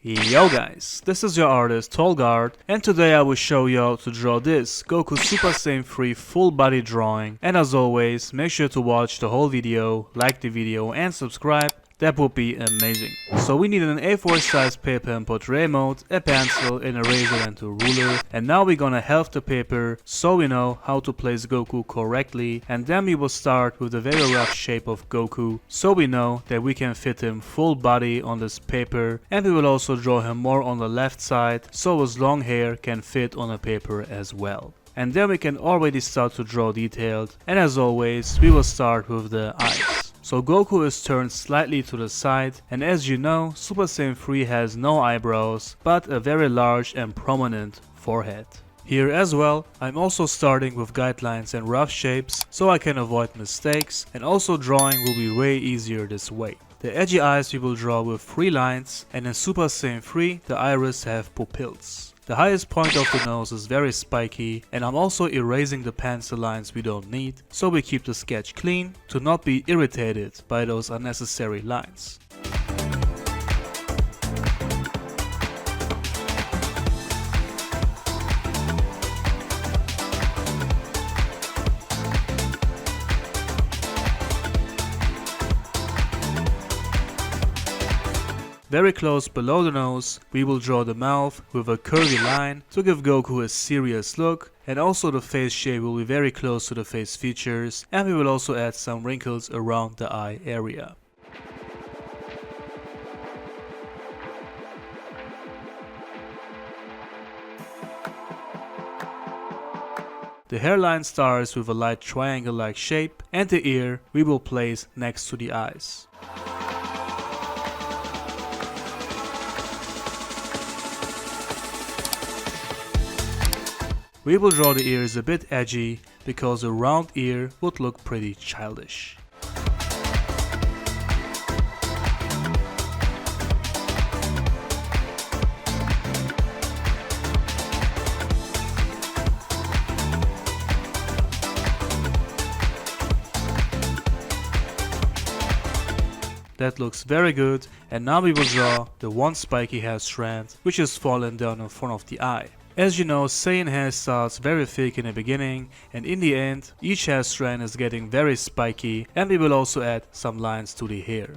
Yo guys, this is your artist Tolg, and today I will show you how to draw this Goku Super Saiyan 3 full body drawing. And as always, make sure to watch the whole video, like the video and subscribe. That would be amazing. So we need an A4 size paper in portrait mode, a pencil, an eraser and a ruler. And now we're gonna halve the paper so we know how to place Goku correctly. And then we will start with the very rough shape of Goku so we know that we can fit him full body on this paper. And we will also draw him more on the left side so his long hair can fit on the paper as well. And then we can already start to draw detailed. And as always, we will start with the eyes. So Goku is turned slightly to the side, and as you know, Super Saiyan 3 has no eyebrows, but a very large and prominent forehead. Here as well, I'm also starting with guidelines and rough shapes, so I can avoid mistakes, and also drawing will be way easier this way. The edgy eyes we will draw with 3 lines, and in Super Saiyan 3 the iris have pupils. The highest point of the nose is very spiky, and I'm also erasing the pencil lines we don't need, so we keep the sketch clean to not be irritated by those unnecessary lines. Very close below the nose, we will draw the mouth with a curvy line to give Goku a serious look, and also the face shape will be very close to the face features, and we will also add some wrinkles around the eye area. The hairline starts with a light triangle-like shape, and the ear we will place next to the eyes. We will draw the ears a bit edgy, because a round ear would look pretty childish. That looks very good, and now we will draw the one spiky hair strand which is fallen down in front of the eye. As you know, Saiyan hair starts very thick in the beginning, and in the end each hair strand is getting very spiky, and we will also add some lines to the hair.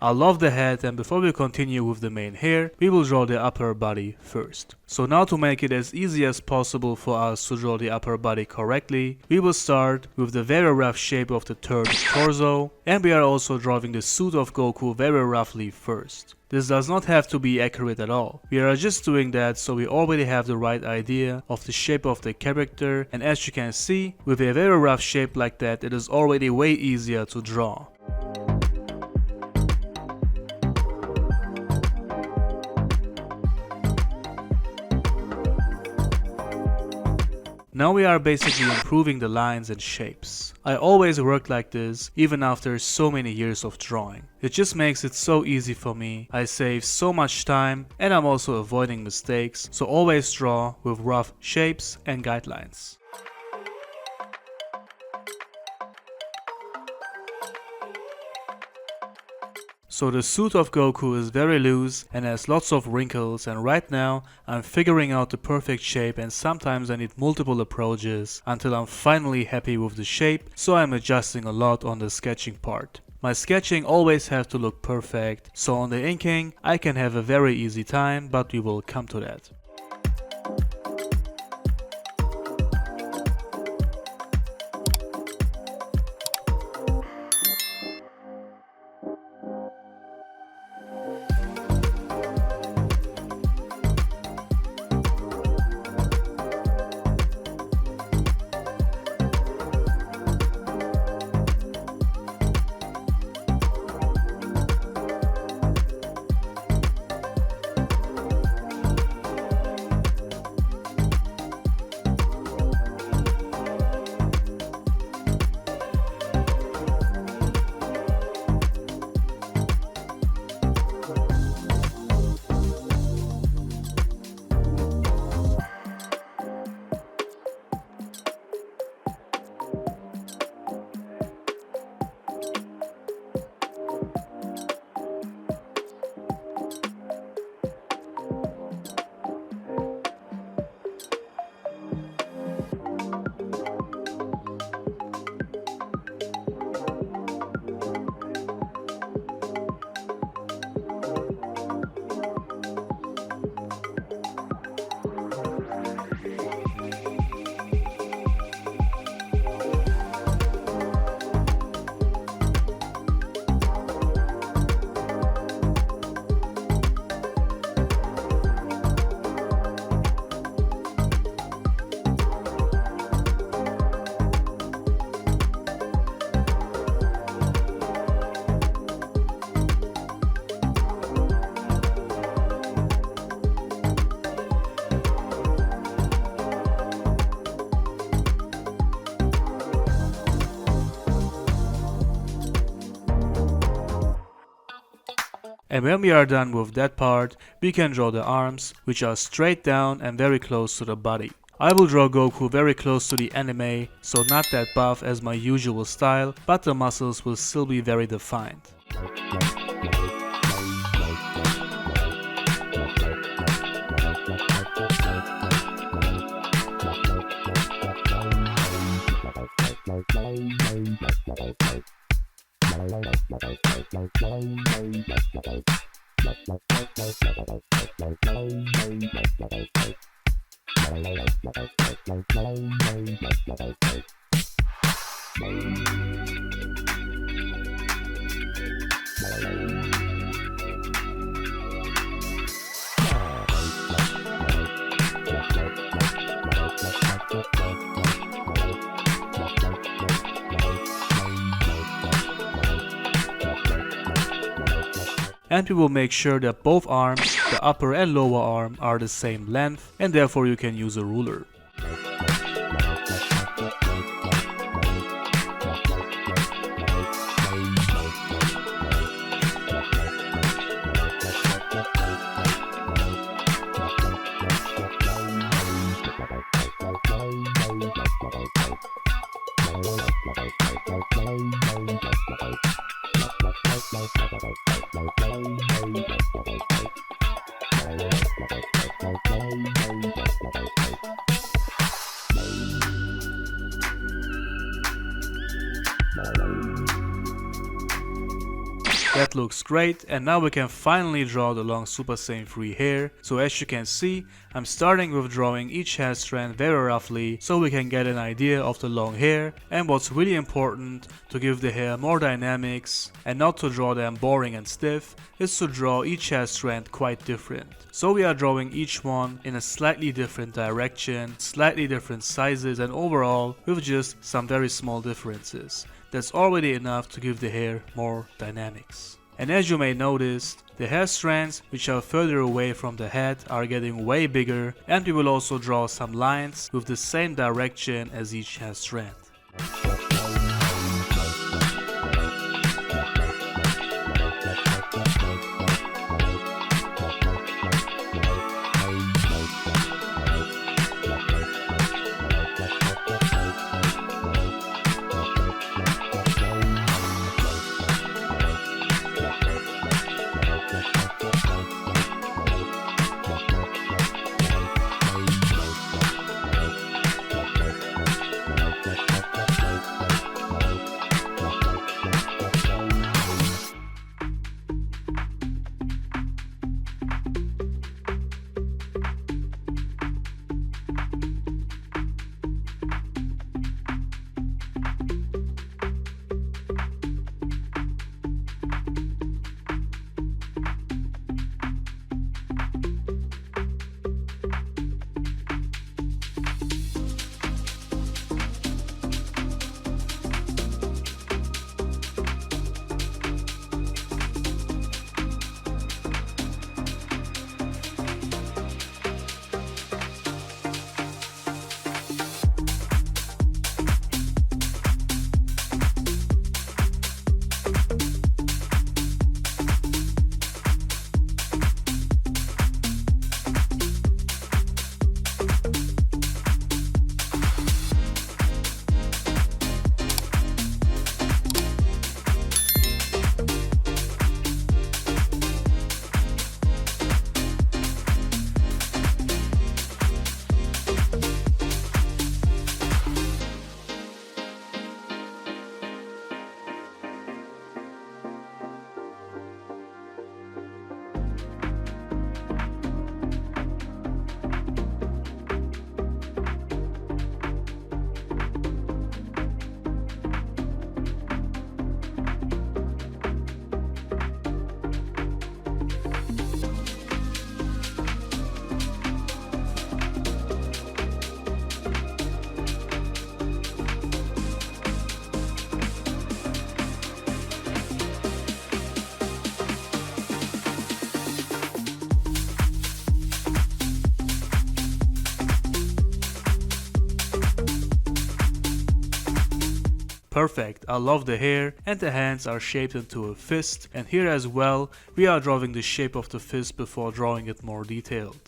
I love the head, and before we continue with the main hair, we will draw the upper body first. So now, to make it as easy as possible for us to draw the upper body correctly, we will start with the very rough shape of the third torso, and we are also drawing the suit of Goku very roughly first. This does not have to be accurate at all. We are just doing that so we already have the right idea of the shape of the character, and as you can see, with a very rough shape like that, it is already way easier to draw. Now we are basically improving the lines and shapes. I always work like this, even after so many years of drawing. It just makes it so easy for me, I save so much time, and I'm also avoiding mistakes, so always draw with rough shapes and guidelines. So the suit of Goku is very loose and has lots of wrinkles, and right now I'm figuring out the perfect shape, and sometimes I need multiple approaches until I'm finally happy with the shape, so I'm adjusting a lot on the sketching part. My sketching always has to look perfect, so on the inking I can have a very easy time, but we will come to that. And when we are done with that part, we can draw the arms, which are straight down and very close to the body. I will draw Goku very close to the anime, so not that buff as my usual style, but the muscles will still be very defined. And we will make sure that both arms, the upper and lower arm, are the same length, and therefore you can use a ruler. That looks great, and now we can finally draw the long Super Saiyan 3 hair. So as you can see, I'm starting with drawing each hair strand very roughly so we can get an idea of the long hair, and what's really important to give the hair more dynamics and not to draw them boring and stiff is to draw each hair strand quite different. So we are drawing each one in a slightly different direction, slightly different sizes, and overall with just some very small differences. That's already enough to give the hair more dynamics. And as you may notice, the hair strands which are further away from the head are getting way bigger, and we will also draw some lines with the same direction as each hair strand. Perfect, I love the hair, and the hands are shaped into a fist, and here as well we are drawing the shape of the fist before drawing it more detailed.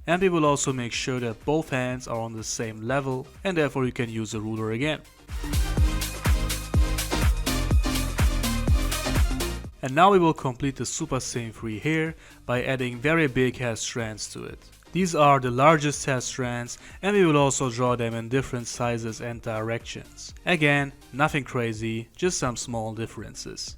And we will also make sure that both hands are on the same level, and therefore you can use a ruler again. And now we will complete the Super Saiyan 3 hair by adding very big hair strands to it. These are the largest hair strands, and we will also draw them in different sizes and directions. Again, nothing crazy, just some small differences.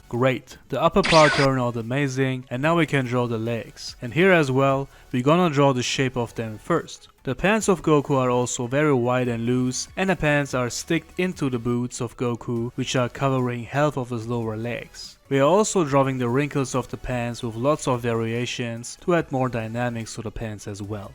Great, the upper part turned out amazing, and now we can draw the legs. And here as well, we're gonna draw the shape of them first. The pants of Goku are also very wide and loose, and the pants are sticked into the boots of Goku, which are covering half of his lower legs. We are also drawing the wrinkles of the pants with lots of variations to add more dynamics to the pants as well.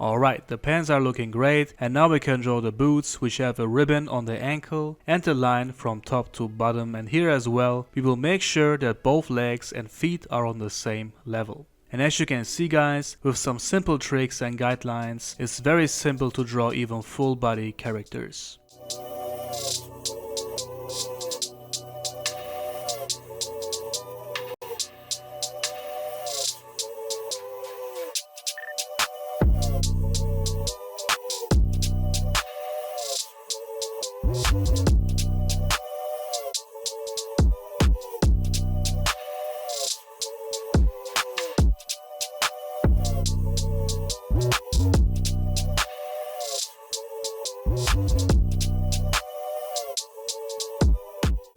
Alright, the pants are looking great, and now we can draw the boots, which have a ribbon on the ankle and a line from top to bottom, and here as well we will make sure that both legs and feet are on the same level. And as you can see guys, with some simple tricks and guidelines, it's very simple to draw even full body characters.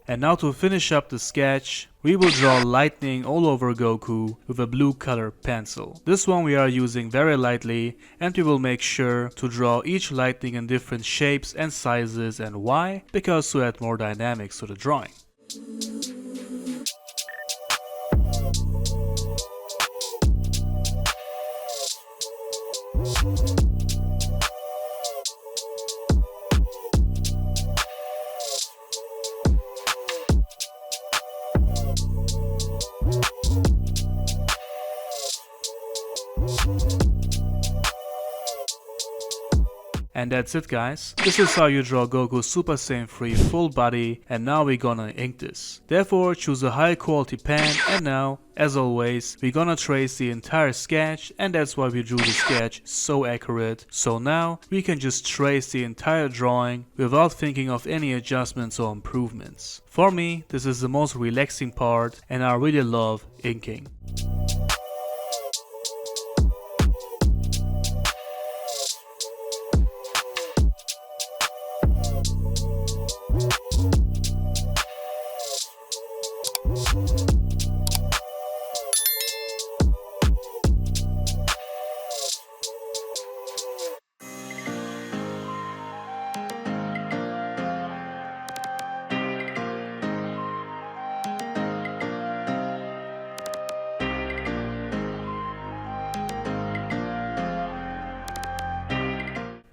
And now to finish up the sketch, we will draw lightning all over Goku with a blue color pencil. This one we are using very lightly, and we will make sure to draw each lightning in different shapes and sizes. And why? Because to add more dynamics to the drawing. And that's it, guys. This is how you draw Goku Super Saiyan 3 full body, and now we're gonna ink this. Therefore, choose a high quality pen, and now, as always, we're gonna trace the entire sketch, and that's why we drew the sketch so accurate. So now, we can just trace the entire drawing without thinking of any adjustments or improvements. For me, this is the most relaxing part, and I really love inking.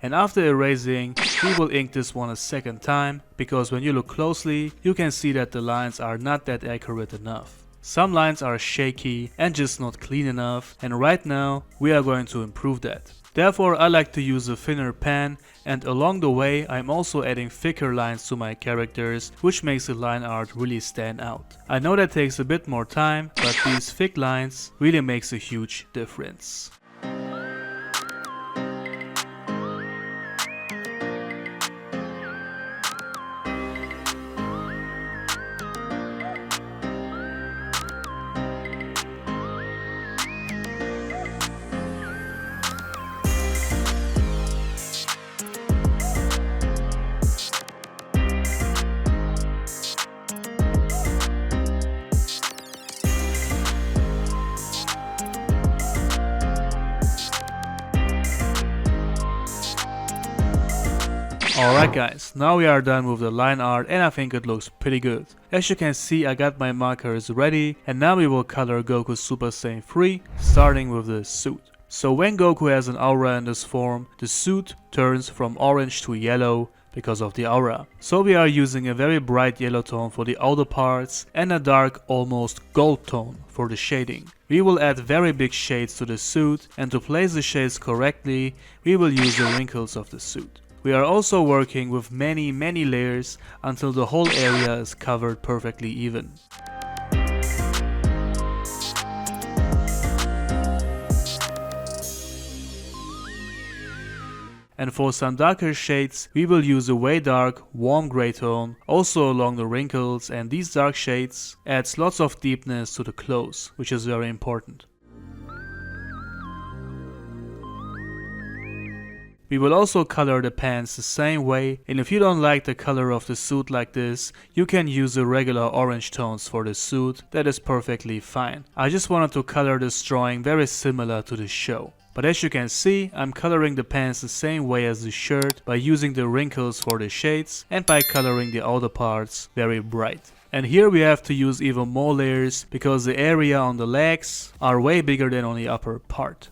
And after erasing, we will ink this one a second time, because when you look closely, you can see that the lines are not that accurate enough. Some lines are shaky and just not clean enough, and right now we are going to improve that. Therefore, I like to use a thinner pen, and along the way I'm also adding thicker lines to my characters, which makes the line art really stand out. I know that takes a bit more time, but these thick lines really makes a huge difference. Alright guys, now we are done with the line art and I think it looks pretty good. As you can see, I got my markers ready, and now we will color Goku Super Saiyan 3, starting with the suit. So when Goku has an aura in this form, the suit turns from orange to yellow because of the aura. So we are using a very bright yellow tone for the outer parts and a dark, almost gold tone for the shading. We will add very big shades to the suit, and to place the shades correctly, we will use the wrinkles of the suit. We are also working with many layers until the whole area is covered perfectly even. And for some darker shades, we will use a way dark, warm grey tone, also along the wrinkles, and these dark shades adds lots of deepness to the clothes, which is very important. We will also color the pants the same way, and if you don't like the color of the suit like this, you can use the regular orange tones for the suit, that is perfectly fine. I just wanted to color this drawing very similar to the show. But as you can see, I'm coloring the pants the same way as the shirt by using the wrinkles for the shades and by coloring the outer parts very bright. And here we have to use even more layers because the area on the legs are way bigger than on the upper part.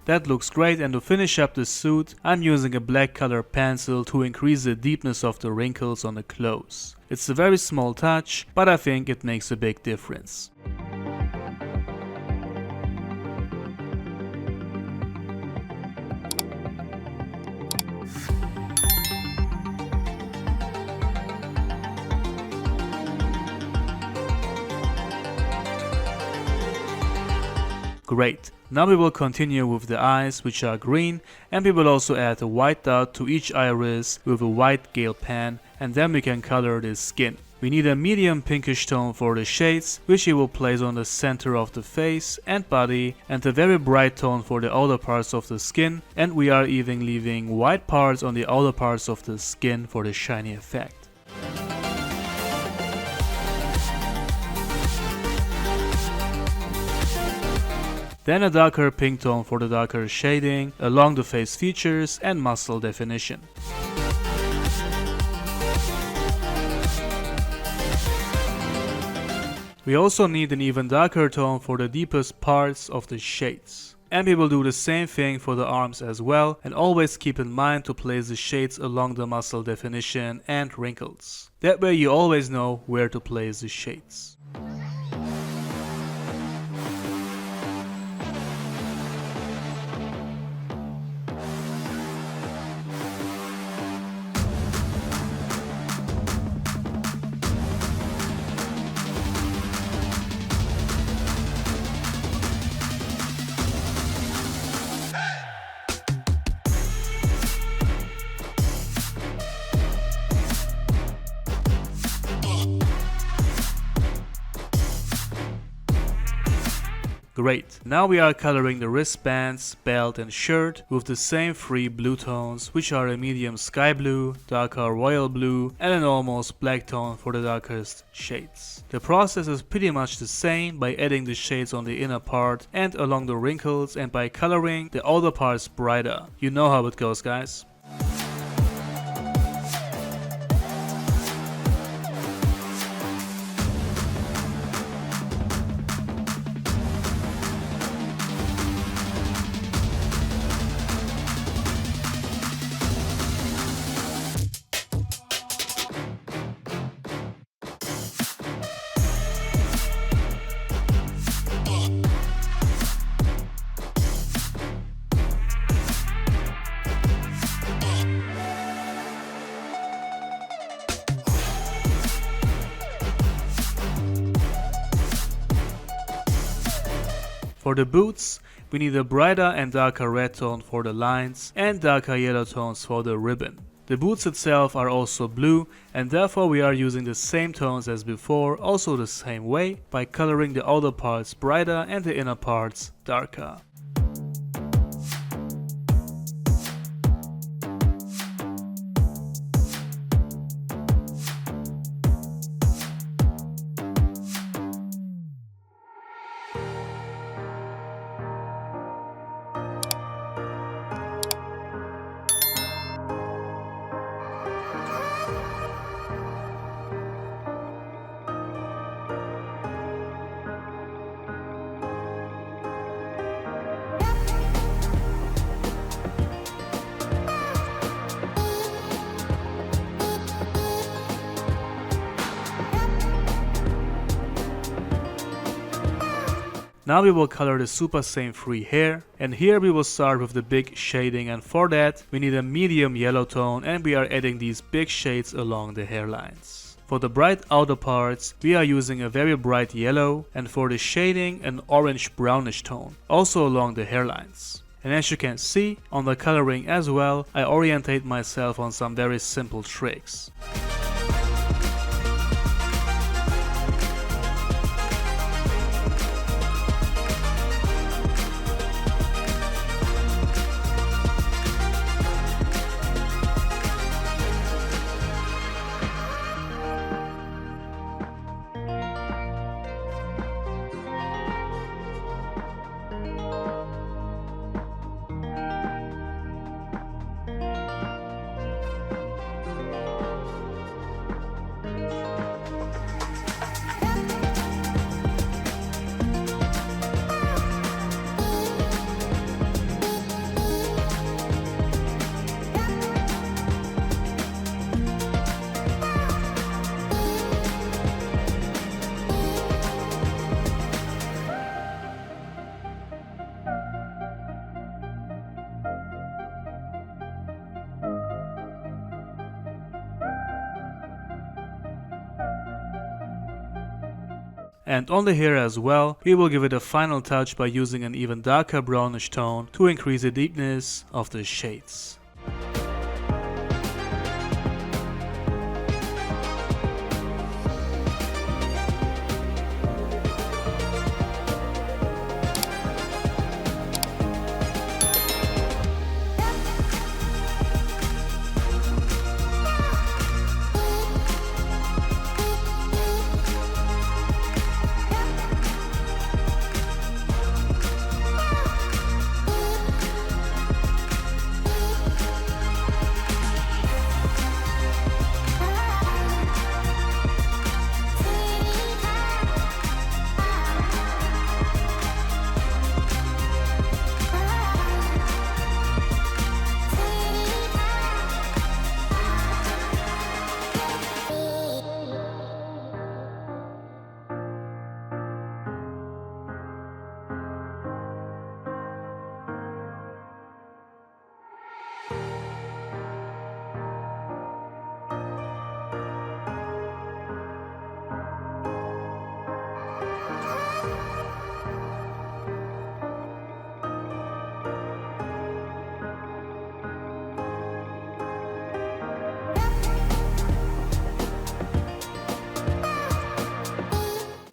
That looks great, and to finish up the suit, I'm using a black color pencil to increase the deepness of the wrinkles on the clothes. It's a very small touch, but I think it makes a big difference. Great. Now we will continue with the eyes, which are green, and we will also add a white dot to each iris with a white gel pen, and then we can color the skin. We need a medium pinkish tone for the shades, which we will place on the center of the face and body, and a very bright tone for the outer parts of the skin, and we are even leaving white parts on the outer parts of the skin for the shiny effect. Then a darker pink tone for the darker shading along the face features and muscle definition. We also need an even darker tone for the deepest parts of the shades. And we will do the same thing for the arms as well, and always keep in mind to place the shades along the muscle definition and wrinkles. That way you always know where to place the shades. Great, now we are coloring the wristbands, belt and shirt with the same three blue tones, which are a medium sky blue, darker royal blue and an almost black tone for the darkest shades. The process is pretty much the same by adding the shades on the inner part and along the wrinkles, and by coloring the outer parts brighter. You know how it goes, guys. For the boots, we need a brighter and darker red tone for the lines and darker yellow tones for the ribbon. The boots itself are also blue, and therefore we are using the same tones as before, also the same way, by coloring the outer parts brighter and the inner parts darker. Now we will color the Super Saiyan 3 hair, and here we will start with the big shading, and for that we need a medium yellow tone, and we are adding these big shades along the hairlines. For the bright outer parts we are using a very bright yellow, and for the shading an orange brownish tone, also along the hairlines. And as you can see on the coloring as well, I orientate myself on some very simple tricks. And on the hair as well, we will give it a final touch by using an even darker brownish tone to increase the deepness of the shades.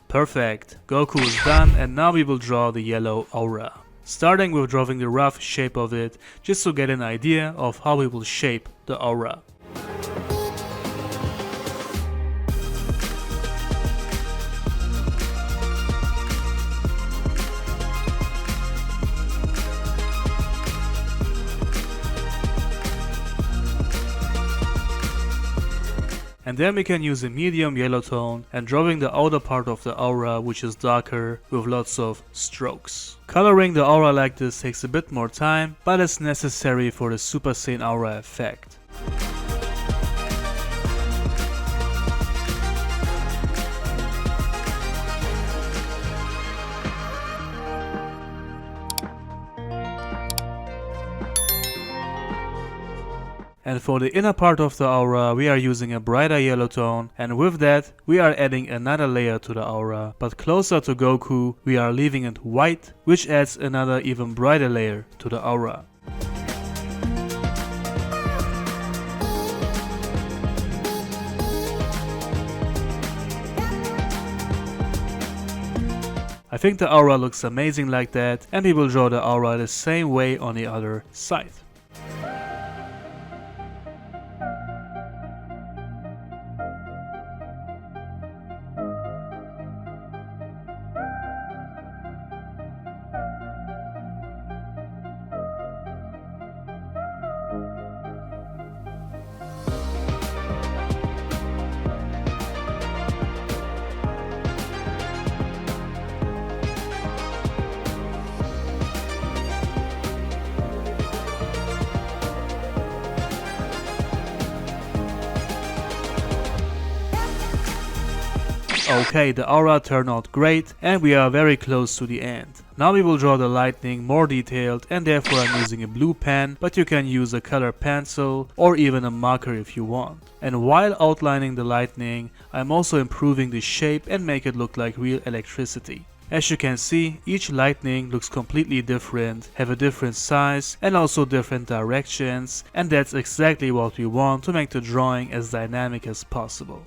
Perfect, Goku is done, and now we will draw the yellow aura. Starting with drawing the rough shape of it, just to get an idea of how we will shape the aura. And then we can use a medium yellow tone and drawing the outer part of the aura, which is darker, with lots of strokes. Coloring the aura like this takes a bit more time, but it's necessary for the Super Saiyan aura effect. And for the inner part of the aura, we are using a brighter yellow tone, and with that, we are adding another layer to the aura. But closer to Goku, we are leaving it white, which adds another even brighter layer to the aura. I think the aura looks amazing like that, and we will draw the aura the same way on the other side. Okay, the aura turned out great and we are very close to the end. Now we will draw the lightning more detailed, and therefore I'm using a blue pen, but you can use a color pencil or even a marker if you want. And while outlining the lightning, I'm also improving the shape and make it look like real electricity. As you can see, each lightning looks completely different, have a different size and also different directions, and that's exactly what we want to make the drawing as dynamic as possible.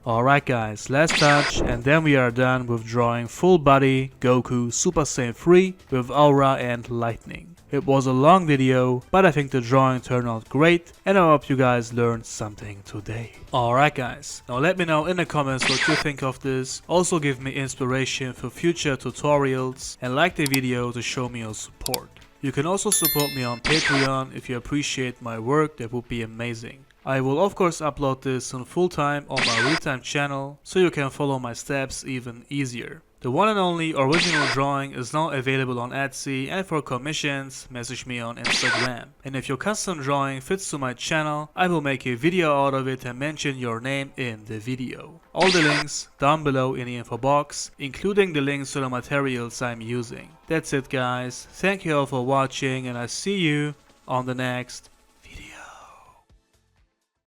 Alright guys, last touch and then we are done with drawing full body Goku Super Saiyan 3 with aura and lightning. It was a long video, but I think the drawing turned out great and I hope you guys learned something today. Alright guys, now let me know in the comments what you think of this. Also give me inspiration for future tutorials and like the video to show me your support. You can also support me on Patreon if you appreciate my work, that would be amazing. I will of course upload this on full time on my real time channel so you can follow my steps even easier. The one and only original drawing is now available on Etsy, and for commissions message me on Instagram. And if your custom drawing fits to my channel, I will make a video out of it and mention your name in the video. All the links down below in the info box, including the links to the materials I'm using. That's it guys, thank you all for watching and I see you on the next